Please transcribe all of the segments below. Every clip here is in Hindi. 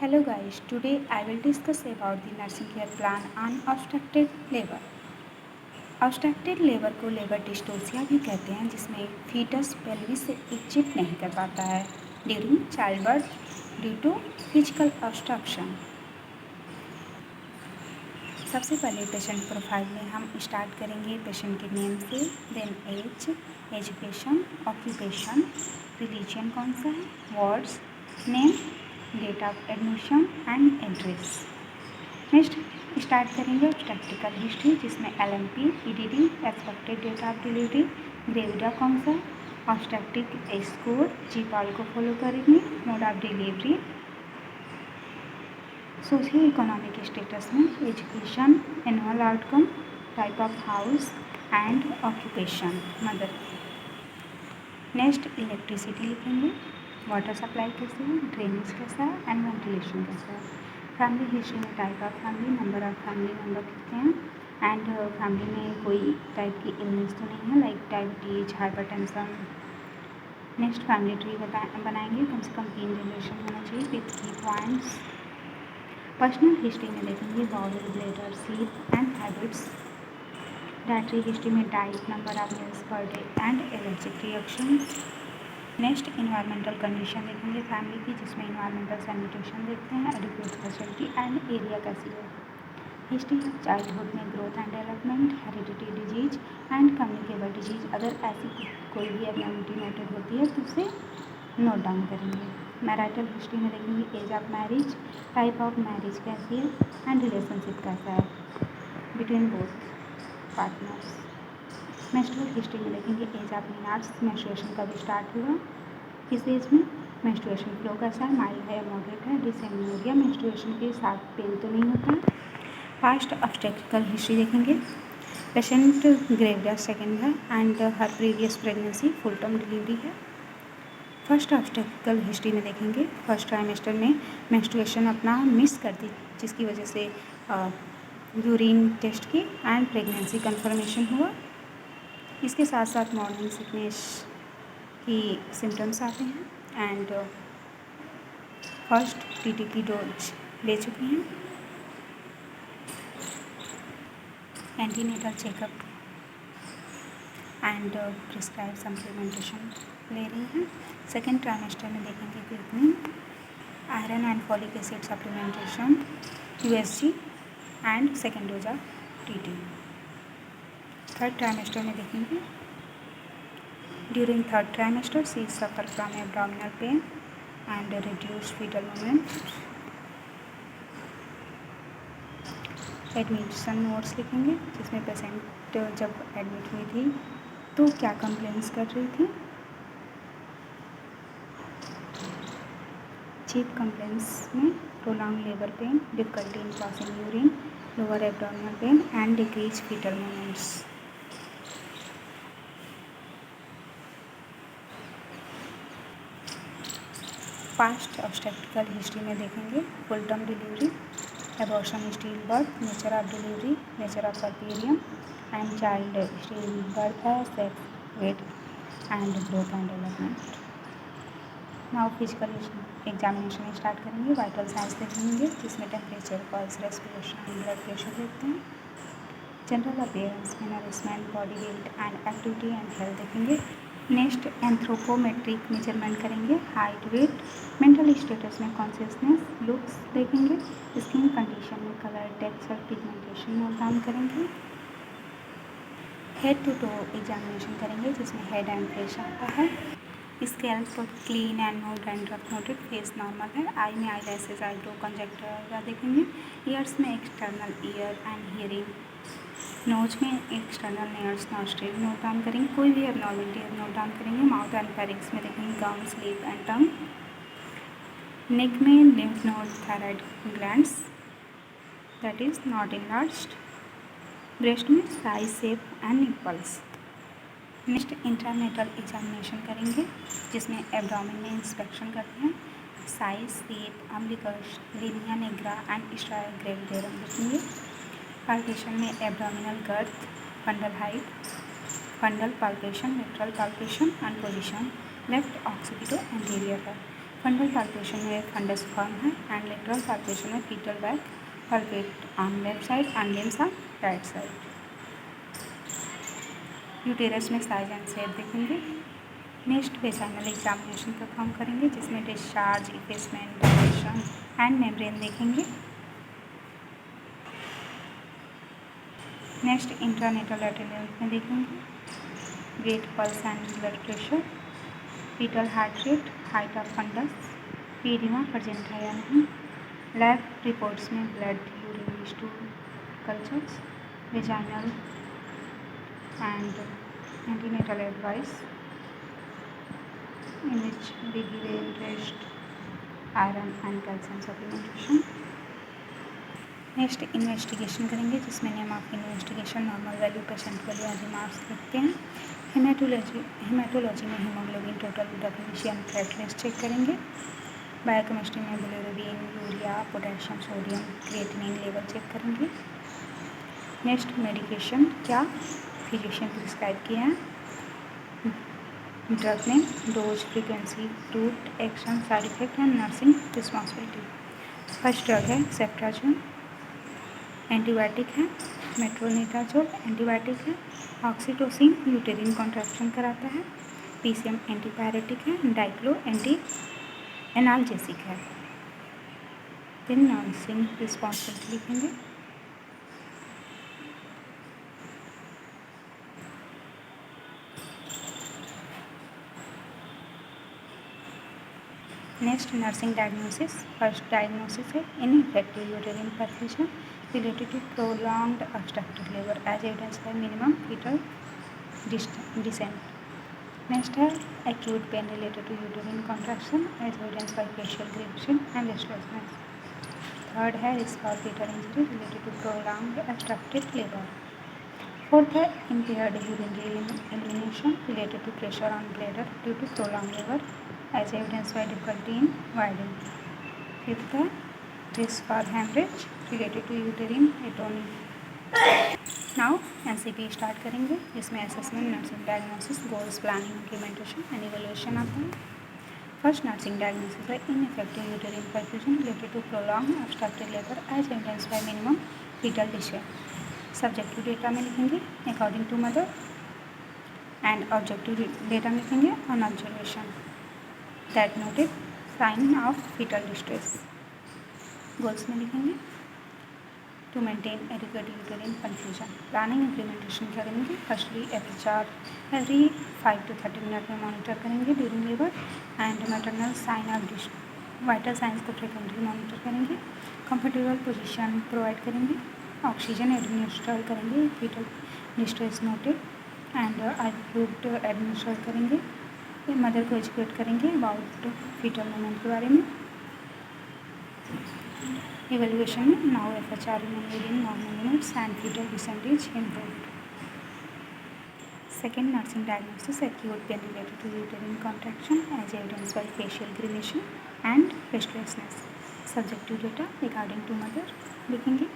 Hello guys, today I will discuss about the nursing care plan on obstructed labor. Obstructed labour को लेबर डिस्टोसिया भी कहते हैं, जिसमें फीटस पेल्विस से एग्जिट नहीं कर पाता है during child birth due to physical obstruction. सबसे पहले पेशेंट प्रोफाइल में हम स्टार्ट करेंगे पेशेंट के नेम से, then age, education, occupation, religion कौन सा है, wards, name, date of admission and address. Next start करेंगे प्रैक्टिकल हिस्ट्री, जिसमें LMP, EDD, expected date of delivery, gravida कौन सा, ऑब्स्ट्रक्टिक एज कोड, जीपाल को फॉलो करेंगे, mode of delivery, socio economic status में education, annual outcome, type of house and occupation mother. Next electricity लिखेंगे, वाटर सप्लाई कैसे है, ड्रेनेज कैसा है एंड वेंटिलेशन कैसा है। फैमिली हिस्ट्री में type of family, number of family member कितने हैं एंड फैमिली में कोई टाइप की इलनेस तो नहीं है like diabetes, hypertension. Next family tree बनाएंगे, कम से कम 3 जनरेशन होना चाहिए विथ की पॉइंट्स। पर्सनल हिस्ट्री में देखेंगे bowel, bladder, sleep and habits. Dietary history में diet, number of meals per day and allergic reaction. Next environmental condition देखेंगे फैमिली की, जिसमें इन्वायरमेंटल सैनिटेशन देखते हैं, एडिक्वेट फैसिलिटी एंड एरिया कैसी है। हिस्ट्री ऑफ चाइल्डहुड में growth and development, heredity disease and communicable disease. अगर ऐसी कोई भी एबनॉर्मलिटी नोटेड होती है तो उसे नोट डाउन करेंगे। मैरिटल हिस्ट्री में देखेंगे age of marriage, type of marriage कैसी है एंड रिलेशनशिप कैसा है between both partners. Menstrual history में देखेंगे एज ऑफ मीनार्स, मेंस्ट्रुएशन कब स्टार्ट हुआ, किस एज में, मेंस्ट्रुएशन फ्लो कैसा है, माइल्ड है या मॉडरेट है, डिसेमेनोरिया मेंस्ट्रुएशन के साथ पेन तो नहीं होता। फास्ट ऑब्स्टेट्रिकल हिस्ट्री देखेंगे, पेशेंट ग्रेविडा सेकेंड है and her previous pregnancy full term delivery है। फर्स्ट ऑब्स्टेट्रिकल हिस्ट्री में देखेंगे फर्स्ट ट्राइमेस्टर में मेंस्ट्रुएशन अपना मिस कर दी, जिसकी वजह से यूरिन टेस्ट की एंड प्रेगनेंसी कंफर्मेशन हुआ। इसके साथ साथ मॉर्निंग सिकनेस की सिम्टम्स आते हैं एंड फर्स्ट TT की डोज ले चुके हैं, antenatal checkup and prescribe supplementation ले रही हैं। सेकेंड ट्राइमेस्टर में देखेंगे कितनी iron and folic acid supplementation, USG and second dose of TT। Third trimester में देखेंगे during third trimester she suffer from abdominal pain and reduced fetal movement. Admission notes लिखेंगे, जिसमें पेशेंट जब एडमिट हुई थी तो क्या कंप्लेंट्स कर रही थी। चीफ कंप्लेंट्स में prolong labour pain, difficulty in passing urine, lower abdominal pain and decrease fetal movements. Past obstetrical history में देखेंगे full term delivery, abortion, still birth, nature of delivery, nature of puerperium and child still birth है, sex, weight and growth and development. Now physical examination start करेंगे। वाइटल साइंस देखेंगे, जिसमें temperature, pulse, respiration and blood pressure देखते हैं। जनरल अपीयरेंस में nourishment, body weight and activity and health देखेंगे। नेक्स्ट एंथ्रोपोमेट्रिक मेजरमेंट करेंगे, हाइट, वेट, मेंटल स्टेटस में कॉन्शियसनेस, लुक्स देखेंगे, स्किन कंडीशन में colour, texture, pigmentation note down करेंगे। हेड टू टो एग्जामिनेशन करेंगे, जिसमें हेड एंड फेस आता है। Scalp clean and no dandruff noted, face normal है। आई में आई लैसेस, आईब्रो, कंजक्टिवा देखेंगे। ईयर्स में external ear and hearing, nose में external nares, nostril note down करेंगे। कोई भी एबनॉर्मलिटी नोट डाउन करेंगे। माउथ एंड फेरिंक्स में देखेंगे gums, lip and tongue. Neck में lymph node, thyroid glands that is not enlarged. Breast में size, shape and nipples. Next intranatal examination करेंगे, जिसमें एब्डोमेन में इंस्पेक्शन करते हैं। Size, shape, umbilicus, linea nigra and striae gravidarum देखेंगे। पाल्पेशन में abdominal girth, fundal height, fundal palpation, lateral palpation and position, left occipito anterior है। फंडल पाल्पेशन में फंडस फॉर्म है एंड लेटरल पाल्पेशन में foetal back palpate on left side and limbs on right side. Uterus में साइज एंड शेप देखेंगे. नेक्स्ट वेजाइनल एग्जामिनेशन परफॉर्म करेंगे जिसमें discharge, effacement, dilation and membrane देखेंगे. नेक्स्ट इंट्रानेटल अटेंडेंस में देखेंगे weight, pulse and blood pressure, foetal heart rate, height of fundus, oedema present है या नहीं, लैब रिपोर्ट्स में blood, urine, stool cultures, vaginal and antenatal advice in which we give interest iron and calcium supplementation. Next investigation करेंगे जिसमें name of investigation, normal value, patient value आदि मार्क्स लिखते हैं. हेमाटोलॉजी में haemoglobin, total definition, platelets check करेंगे. बायोकेमिस्ट्री में bilirubin, urea, potassium, sodium, creatinine level check करेंगे. नेक्स्ट मेडिकेशन क्या फिजिशियन प्रिस्क्राइब किया है, drug name, dose, frequency, route, action, side effect and nursing responsibility. First drug है सेफ्ट्राजोल, एंटीबायोटिक है. मेट्रोनिडाजोल एंटीबायोटिक है. ऑक्सीटोसिन यूटेरिन कॉन्ट्रैक्शन कराता है. पीसीएम एंटीपायरेटिक है. डाइक्लो एंटी एनाल्जेसिक है. फिर नर्सिंग रिस्पॉन्सिबिलिटी लिखेंगे. Next nursing diagnosis. First diagnosis है ineffective uterine perfusion related to prolonged obstructed labor as evidenced by minimum fetal descent. Next है acute pain related to uterine contraction as evidenced by facial gradation and restlessness. Third है risk of fetal injury related to prolonged obstructed labor. Fourth है impaired urinary elimination related to pressure on bladder due to prolonged labor as evidenced by difficulty in voiding. Fifth है risk for hemorrhage related to uterine atony. Now NCP start करेंगे जिसमें assessment, nursing diagnosis, goals, planning, implementation and evaluation आता है. फर्स्ट नर्सिंग डायग्नोसिस है ineffective uterine perfusion related to prolong obstructed labour as evidence by minimum fetal distress. Subjective data में लिखेंगे according to mother and objective data में लिखेंगे on observation that noted sign of fetal distress. Goals में लिखेंगे to maintain adequate uterine perfusion. Planning implementation करेंगे. Firstly FHR every 5 to 30 minute में मॉनिटर करेंगे during labour and maternal sign of vital signs को फ्रिक्वेंटली मॉनिटर करेंगे. कंफर्टेबल पोजीशन प्रोवाइड करेंगे. ऑक्सीजन एडमिनिस्टर करेंगे fetal distress noted and IV fluid administer करेंगे. मदर को एजुकेट करेंगे अबाउट फीटल मूवमेंट के बारे में. इवेल्युएशन में now FHR remain in normal limits and fetal descent is improved. Second nursing diagnosis acute pain related to uterine contraction as evidence by facial ग्रीनिशन and restlessness. Subjective data according to mother लिखेंगे.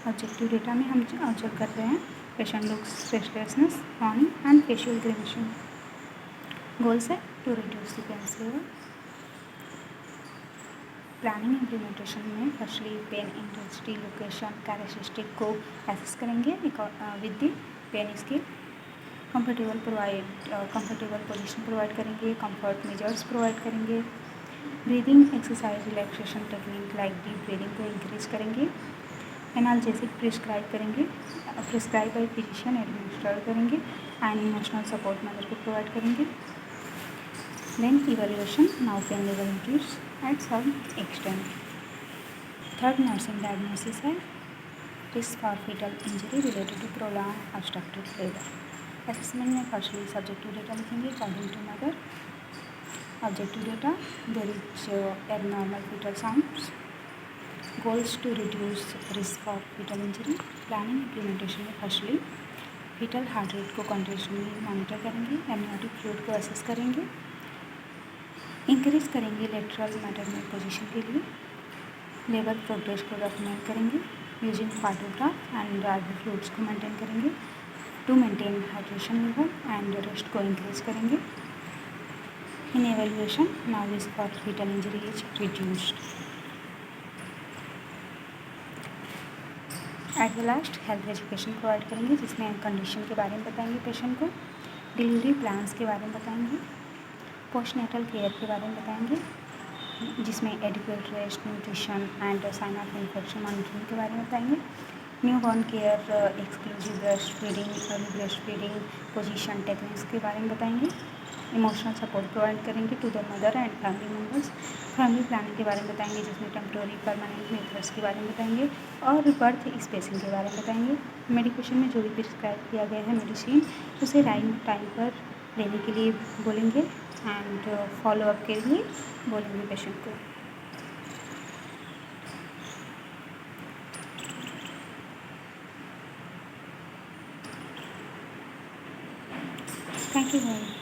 ऑब्जेक्टिव डेटा में हम ऑब्जर्व कर रहे हैं patient looks restlessness, moaning and facial grimacing. Goals है to reduce the pain level. Planning implementation में firstly pain intensity, location, characteristic को एसेस करेंगे with the pain scale. Comfortable position provide करेंगे. कंफर्ट मेजर्स प्रोवाइड करेंगे. Breathing exercise, relaxation technique like deep breathing को इंक्रीज करेंगे. एनाल्जेसिक प्रिस्क्राइब करेंगे, प्रिस्क्राइब बाय फिजिशियन एडमिनिस्टर करेंगे एंड इमोशनल सपोर्ट मदर को प्रोवाइड करेंगे. Then evaluation, now pain level increase at some extent. Third nursing diagnosis है risk for fetal injury related to prolonged obstructed labor. Assessment में फर्स्टली सब्जेक्टिव डेटा लिखेंगे according to mother. Objective data there is abnormal foetal sounds. Goals to reduce risk of foetal injury. Planning implementation में फर्स्टली फीटल हार्ट रेट को कंटिन्यूसली मॉनिटर करेंगे. एमनियोटिक फ्लूइड को असेस करेंगे. इंक्रीज करेंगे लेटरल मैटरनल पोजीशन के लिए. लेबर प्रोग्रेस को डॉक्यूमेंट करेंगे using partograph and IV fluids को मेंटेन करेंगे to maintain hydration level and rest को इंक्रीज करेंगे. इन evaluation now risk of fetal injury is reduced. At the last health education provide करेंगे जिसमें कंडीशन के बारे में बताएंगे पेशेंट को, डिलीवरी प्लान्स के बारे में बताएंगे, पोस्टनेटल केयर के बारे में बताएंगे जिसमें adequate rest, nutrition and sign of infection monitoring के बारे में बताएंगे, newborn care, exclusive breast feeding, early breast feeding, position techniques के बारे में बताएंगे, इमोशनल सपोर्ट प्रोवाइड करेंगे to the mother and family members, family planning के बारे में बताएंगे जिसमें टेम्प्रोरी परमानेंट मेथड्स के बारे में बताएंगे और बर्थ स्पेसिंग के बारे में बताएंगे. मेडिकेशन में जो भी प्रिस्क्राइब किया गया है मेडिसिन उसे टाइम पर लेने के लिए बोलेंगे एंड फॉलोअप के लिए बोलेंगे पेशेंट को. Thank you very much.